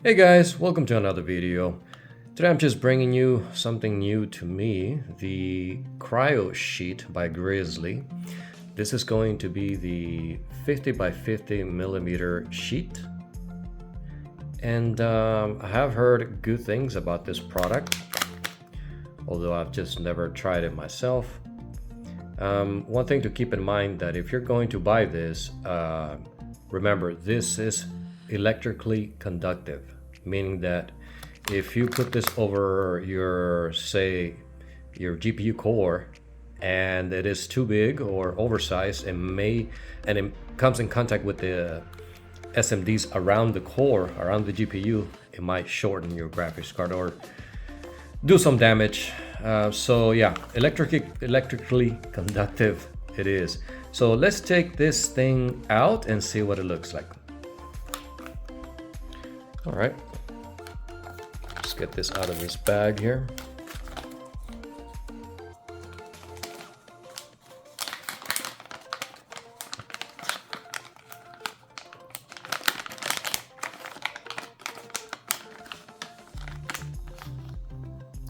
Hey guys, welcome to another video. Today I'm just bringing you something new to me, the KryoSheet by Grizzly. This is going to be the 50 by 50 millimeter sheet. And I have heard good things about this product, although I've just never tried it myself. One thing to keep in mind that if you're going to buy this, remember this is electrically conductive, meaning that if you put this over your, say, your GPU core and it is too big or oversized, and it comes in contact with the SMDs around the core, around the GPU, it might shorten your graphics card or do some damage. So yeah, electrically conductive it is. So let's take this thing out and see what it looks like. All right, let's get this out of this bag here.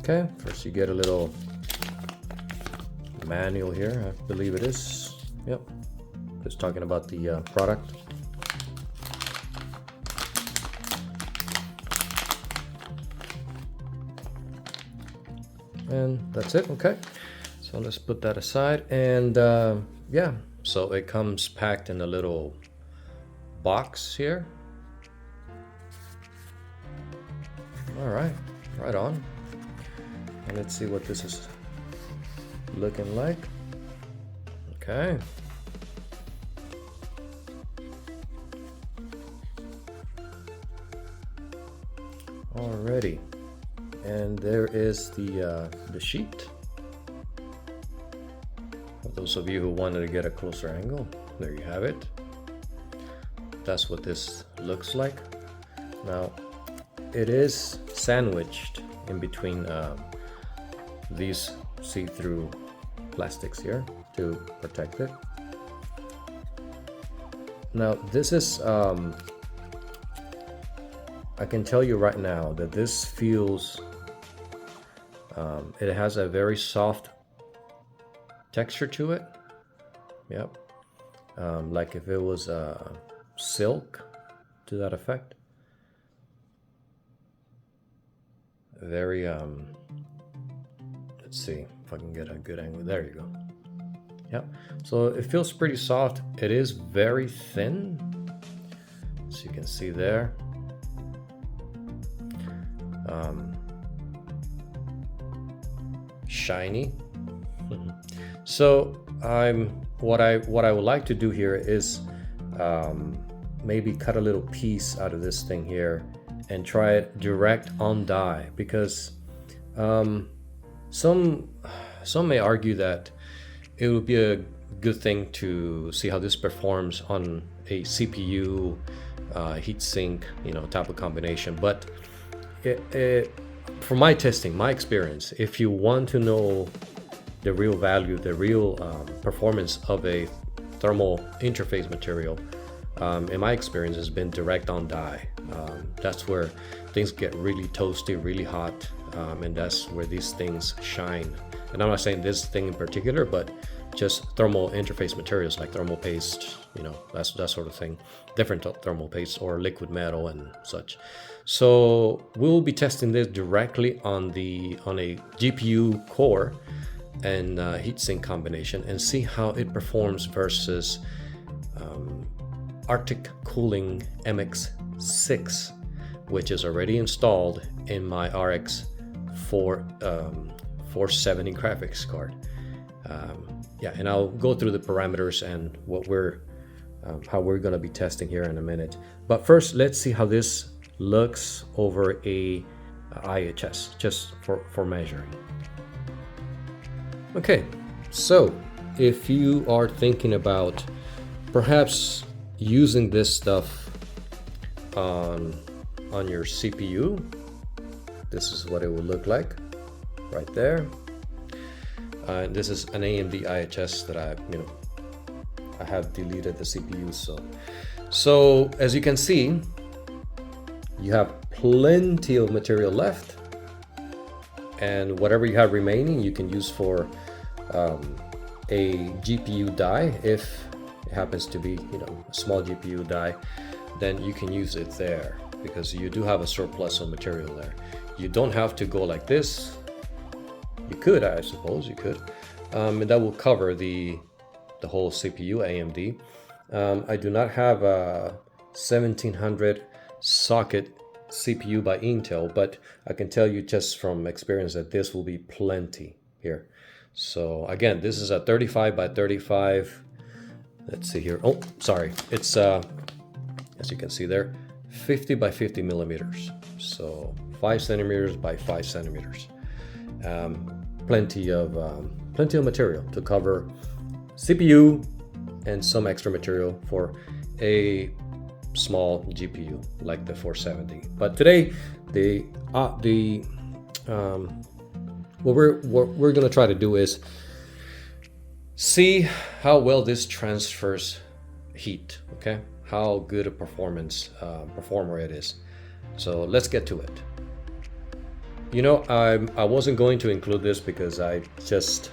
Okay, first you get a little manual here, I believe it is. Yep, just talking about the product. And that's it. Okay, so let's put that aside. And yeah, so it comes packed in a little box here. All right, right on. And let's see what this is looking like. Okay. Alrighty. And there is the sheet. For those of you who wanted to get a closer angle, there you have it. That's what this looks like. Now, it is sandwiched in between these see-through plastics here to protect it. Now, this is I can tell you right now that this feels it has a very soft texture to it. Yep. Like if it was silk, to that effect. Very let's see if I can get a good angle. There you go. Yep. So it feels pretty soft. It is very thin, as you can see there. Shiny. So what I would like to do here is maybe cut a little piece out of this thing here and try it direct on die, because some may argue that it would be a good thing to see how this performs on a CPU heatsink, type of combination. But for my testing, my experience, if you want to know the real value, the real performance of a thermal interface material, in my experience, has been direct on die. That's where things get really toasty, really hot, and that's where these things shine. And I'm not saying this thing in particular, but just thermal interface materials like thermal paste, that sort of thing, different thermal paste or liquid metal and such. So we'll be testing this directly on a GPU core and heatsink combination and see how it performs versus Arctic Cooling MX6, which is already installed in my RX 470 graphics card. Yeah, and I'll go through the parameters and how we're going to be testing here in a minute. But first, let's see how this looks over a IHS, just for measuring. Okay, so if you are thinking about perhaps using this stuff on your CPU, this is what it would look like right there. This is an AMD IHS that I have deleted the CPU. So as you can see, you have plenty of material left, and whatever you have remaining you can use for a GPU die. If it happens to be, you know, a small GPU die, then you can use it there because you do have a surplus of material there. You don't have to go like this. You could, I suppose you could, and that will cover the whole CPU AMD. I do not have a 1700 socket CPU by Intel, but I can tell you just from experience that this will be plenty here. So again, this is a 35 by 35. Let's see here. Oh, sorry. It's as you can see there, 50 by 50 millimeters. So 5 centimeters by 5 centimeters. Plenty of material to cover CPU and some extra material for a small GPU like the 470. But today, what we're gonna try to do is see how well this transfers heat. Okay, how good a performer it is. So let's get to it. You know, I wasn't going to include this because I just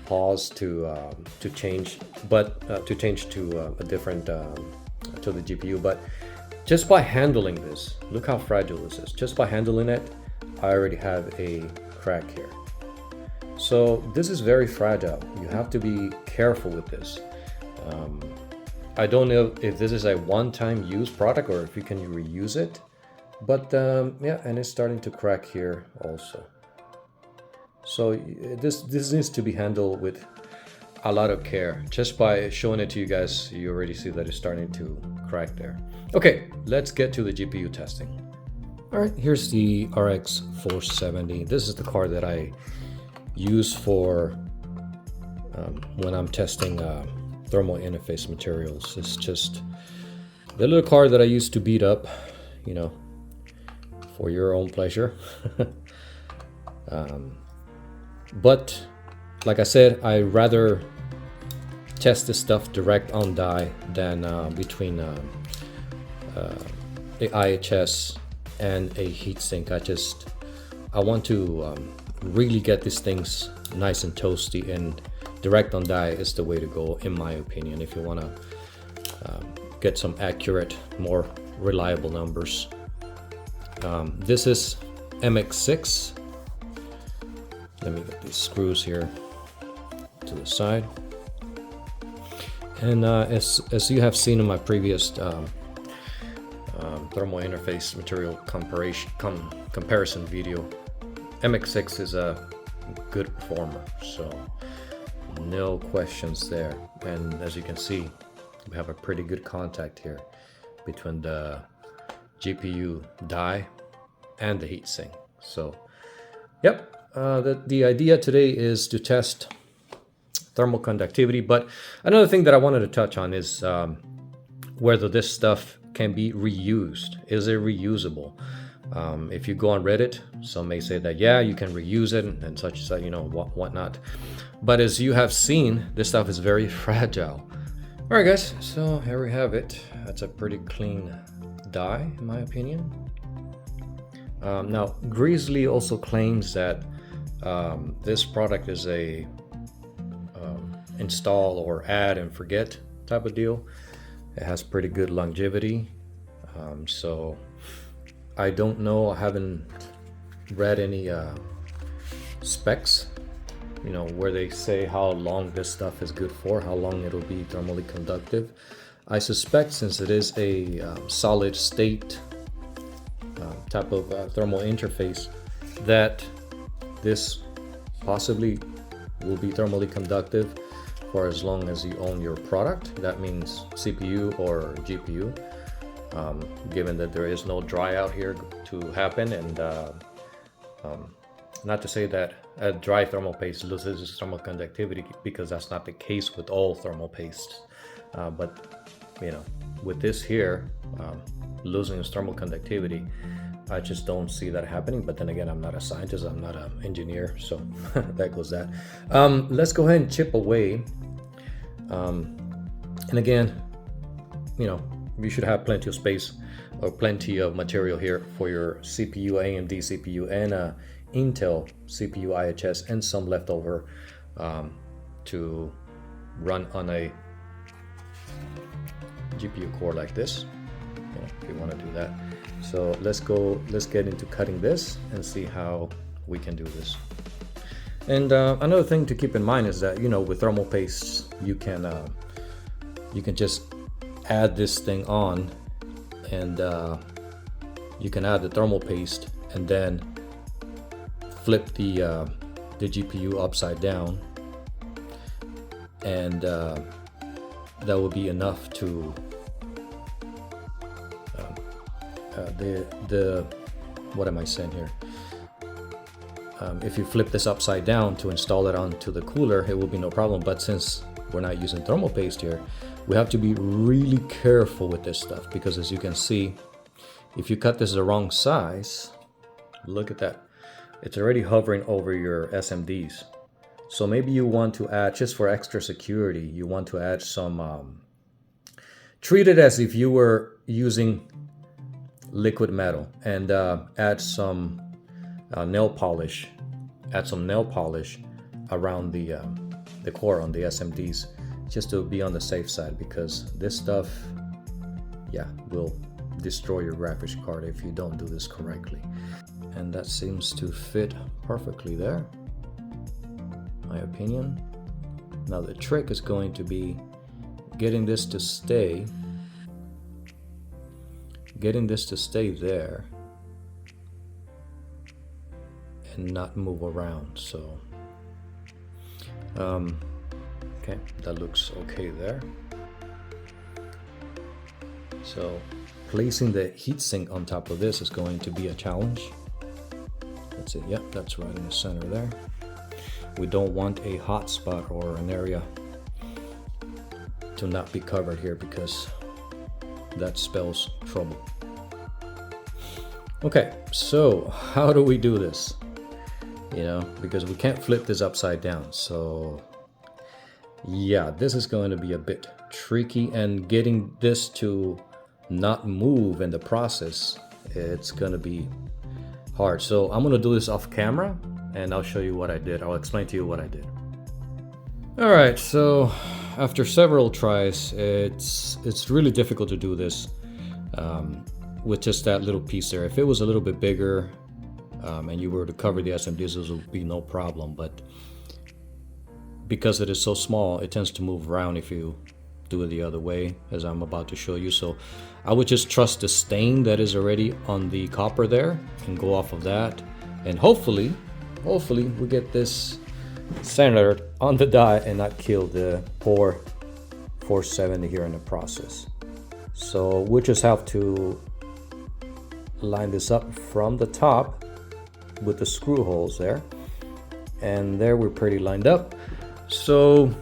paused to change to a different to the GPU. But just by handling this, look how fragile this is. Just by handling it, I already have a crack here. So this is very fragile. You have to be careful with this. I don't know if this is a one-time use product or if you can reuse it. But yeah, and it's starting to crack here also. So this needs to be handled with a lot of care. Just by showing it to you guys, you already see that it's starting to crack there. Okay, let's get to the GPU testing. All right, here's the RX 470. This is the card that I use for when I'm testing thermal interface materials. It's just the little card that I used to beat up, you know, for your own pleasure. But like I said, I rather test this stuff direct on die than between the IHS and a heatsink. I want to really get these things nice and toasty, and direct on die is the way to go in my opinion if you want to get some accurate, more reliable numbers. This is MX6. Let me get these screws here to the side. And as you have seen in my previous thermal interface material comparison video, MX6 is a good performer, so no questions there. And as you can see, we have a pretty good contact here between the GPU die and the heatsink. So yep, the idea today is to test thermal conductivity. But another thing that I wanted to touch on is whether this stuff can be reused. Is it reusable? If you go on Reddit, some may say that yeah, you can reuse it and such, you know, whatnot. But as you have seen, this stuff is very fragile. All right, guys. So here we have it. That's a pretty clean die, in my opinion. Now, Grizzly also claims that this product is a install or add and forget type of deal. It has pretty good longevity. So I don't know, I haven't read any specs, you know, where they say how long this stuff is good for, how long it'll be thermally conductive. I suspect since it is a solid state type of thermal interface, that this possibly will be thermally conductive for as long as you own your product. That means CPU or GPU, given that there is no dry out here to happen. And not to say that a dry thermal paste loses its thermal conductivity, because that's not the case with all thermal pastes. But you know, with this here, losing its thermal conductivity, I just don't see that happening. But then again, I'm not a scientist, I'm not an engineer, so that goes that. Let's go ahead and chip away. And again, you know, you should have plenty of space or plenty of material here for your CPU, AMD CPU, and Intel CPU IHS, and some leftover to run on a GPU core like this, if you want to do that. So let's get into cutting this and see how we can do this. And another thing to keep in mind is that, with thermal pastes, you can just add this thing on, and you can add the thermal paste and then flip the GPU upside down, and that would be enough to what am I saying here? If you flip this upside down to install it onto the cooler, it will be no problem. But since we're not using thermal paste here, we have to be really careful with this stuff, because as you can see, if you cut this the wrong size, look at that, it's already hovering over your SMDs. So maybe you want to add, just for extra security, you want to add some, treat it as if you were using liquid metal, and add some nail polish. Add some nail polish around the core on the SMDs, just to be on the safe side, because this stuff, will destroy your graphics card if you don't do this correctly. And that seems to fit perfectly there, my opinion. Now the trick is going to be getting this to stay there and not move around. So okay, that looks okay there. So placing the heatsink on top of this is going to be a challenge. That's it. Yep, that's right in the center there. We don't want a hot spot or an area to not be covered here, because that spells trouble. Okay, so how do we do this? Because we can't flip this upside down. So yeah, this is going to be a bit tricky, and getting this to not move in the process, it's going to be hard. So I'm going to do this off camera, and I'll show you what I did. I'll explain to you what I did. All right, so after several tries, it's really difficult to do this with just that little piece there. If it was a little bit bigger, and you were to cover the SMDs, this would be no problem. But because it is so small, it tends to move around if you do it the other way, as I'm about to show you. So I would just trust the stain that is already on the copper there and go off of that. And hopefully we get this centered on the die and not kill the poor 470 here in the process. So we'll just have to line this up from the top with the screw holes there, and there we're pretty lined up. So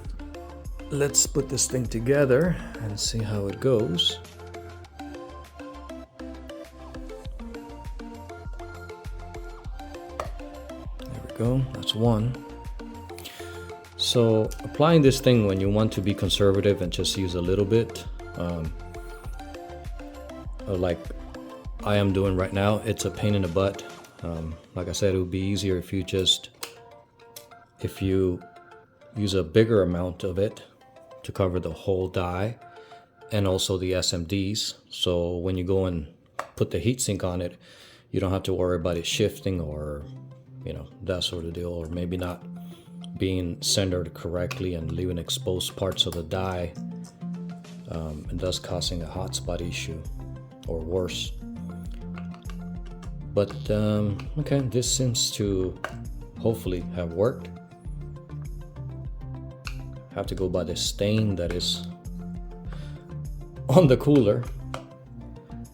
let's put this thing together and see how it goes. There we go, that's one. So applying this thing when you want to be conservative and just use a little bit, like I am doing right now, it's a pain in the butt. Like I said, it would be easier if you use a bigger amount of it to cover the whole die and also the SMDs. So when you go and put the heatsink on it, you don't have to worry about it shifting or, that sort of deal, or maybe not being centered correctly and leaving exposed parts of the die, and thus causing a hotspot issue or worse. But okay, this seems to hopefully have worked. Have to go by the stain that is on the cooler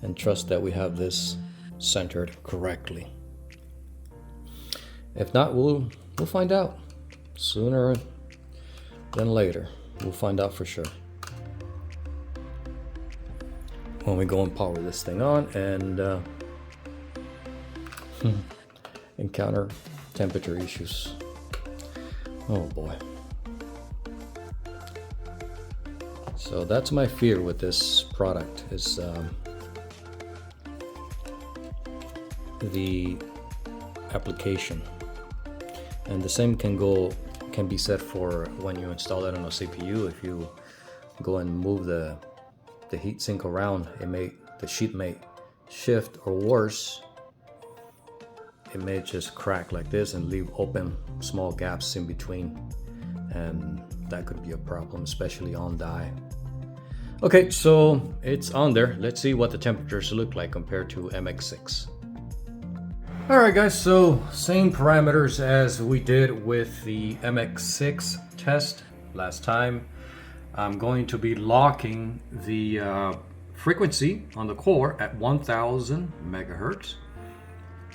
and trust that we have this centered correctly. If not, we'll find out sooner than later. We'll find out for sure when we go and power this thing on and encounter temperature issues. Oh boy. So that's my fear with this product is the application, and the same can be said for when you install it on a CPU. If you go and move the heatsink around, the sheet may shift, or worse, it may just crack like this and leave open small gaps in between, and that could be a problem, especially on die. Okay, so it's on there. Let's see what the temperatures look like compared to MX6. Alright guys, so same parameters as we did with the MX6 test last time. I'm going to be locking the frequency on the core at 1000 megahertz.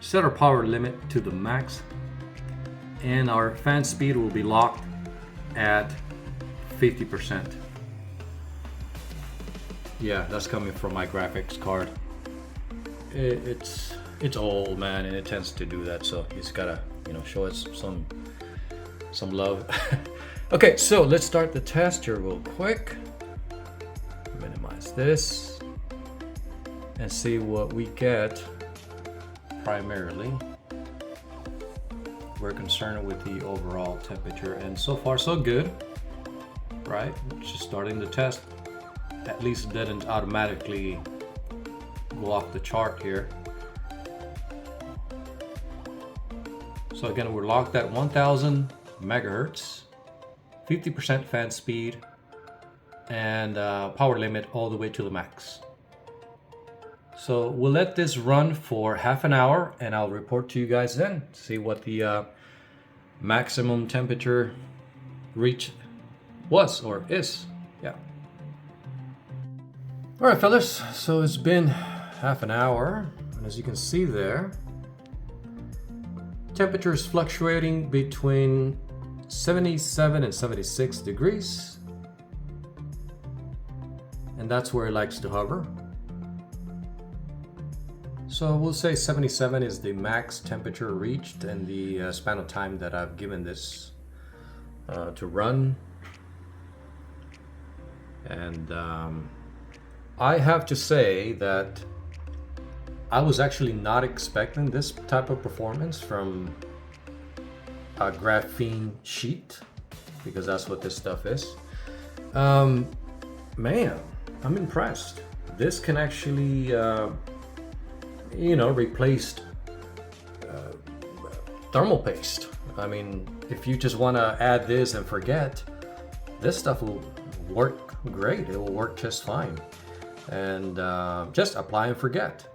Set our power limit to the max, and our fan speed will be locked at 50%. Yeah, that's coming from my graphics card. It's old, man, and it tends to do that, so you just gotta, show it some love. Okay, so let's start the test here real quick. Minimize this and see what we get. Primarily, we're concerned with the overall temperature, and so far so good, right? Just starting the test. At least it didn't automatically go off the chart here. So again, we're locked at 1000 megahertz, 50% fan speed, and power limit all the way to the max. So we'll let this run for half an hour, and I'll report to you guys then, see what the maximum temperature reach was or is. Yeah. All right, fellas, so it's been half an hour, and as you can see there, temperature is fluctuating between 77 and 76 degrees, and that's where it likes to hover. So we'll say 77 is the max temperature reached in the span of time that I've given this to run. And I have to say that I was actually not expecting this type of performance from a graphene sheet, because that's what this stuff is. Man, I'm impressed. This can actually, replace thermal paste. I mean, if you just want to add this and forget, this stuff will work great. It will work just fine. And just apply and forget.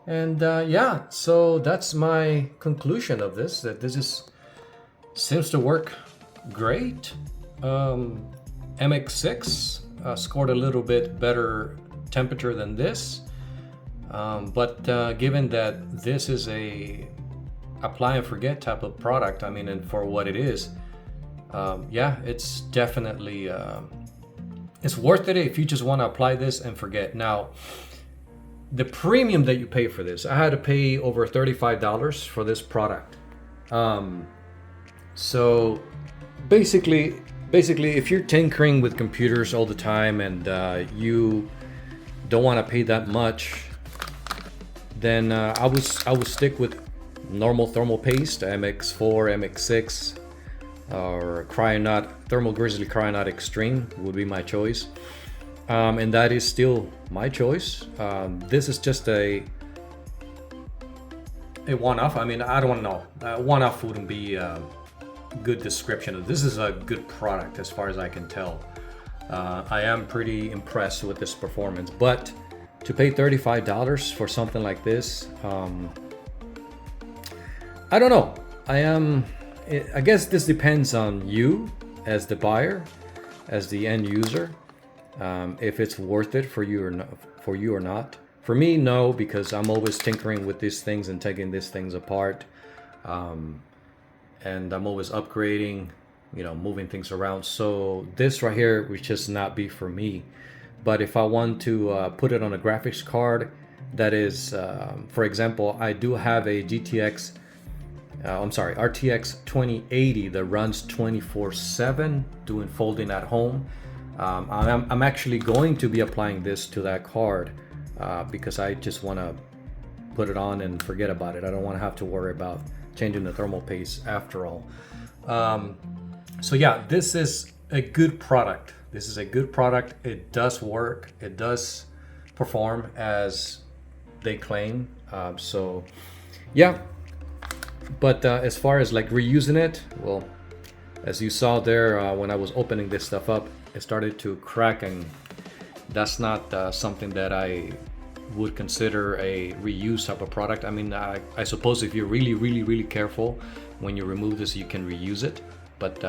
And yeah, so that's my conclusion of this, that this seems to work great. MX6 scored a little bit better temperature than this, but given that this is a apply and forget type of product, I mean, and for what it is, yeah, it's definitely it's worth it if you just want to apply this and forget. Now, the premium that you pay for this, I had to pay over $35 for this product. So basically, if you're tinkering with computers all the time and you don't want to pay that much, then I would stick with normal thermal paste, MX4, MX6, or Cryonaut, Thermal Grizzly Cryonaut Extreme would be my choice. And that is still my choice. This is just a one-off. I mean, I don't know. One-off wouldn't be a good description. This is a good product as far as I can tell. I am pretty impressed with this performance, but to pay $35 for something like this, I don't know. I guess this depends on you as the buyer, as the end user. If it's worth it for you or not. For me, no, because I'm always tinkering with these things and taking these things apart, and I'm always upgrading, moving things around. So this right here would just not be for me. But if I want to put it on a graphics card, that is, for example, I do have a RTX 2080 that runs 24/7, doing folding at home. I'm actually going to be applying this to that card because I just want to put it on and forget about it. I don't want to have to worry about changing the thermal paste after all. So yeah, this is a good product. This is a good product. It does work. It does perform as they claim. So yeah, but as far as like reusing it, well, as you saw there when I was opening this stuff up, it started to crack, and that's not something that I would consider a reuse type of product. I mean, I suppose if you're really careful when you remove this, you can reuse it, but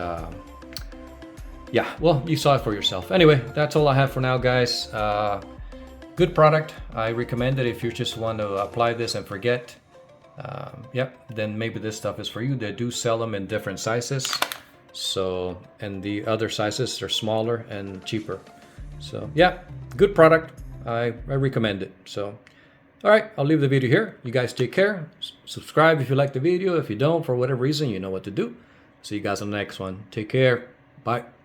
yeah, well, you saw it for yourself. Anyway, that's all I have for now, guys. Good product. I recommend it if you just want to apply this and forget. Yeah, then maybe this stuff is for you. They do sell them in different sizes. So, and the other sizes are smaller and cheaper. So yeah, good product. I recommend it. So, all right, I'll leave the video here. You guys take care. Subscribe if you like the video. If you don't, for whatever reason, you know what to do. See you guys on the next one. Take care. Bye.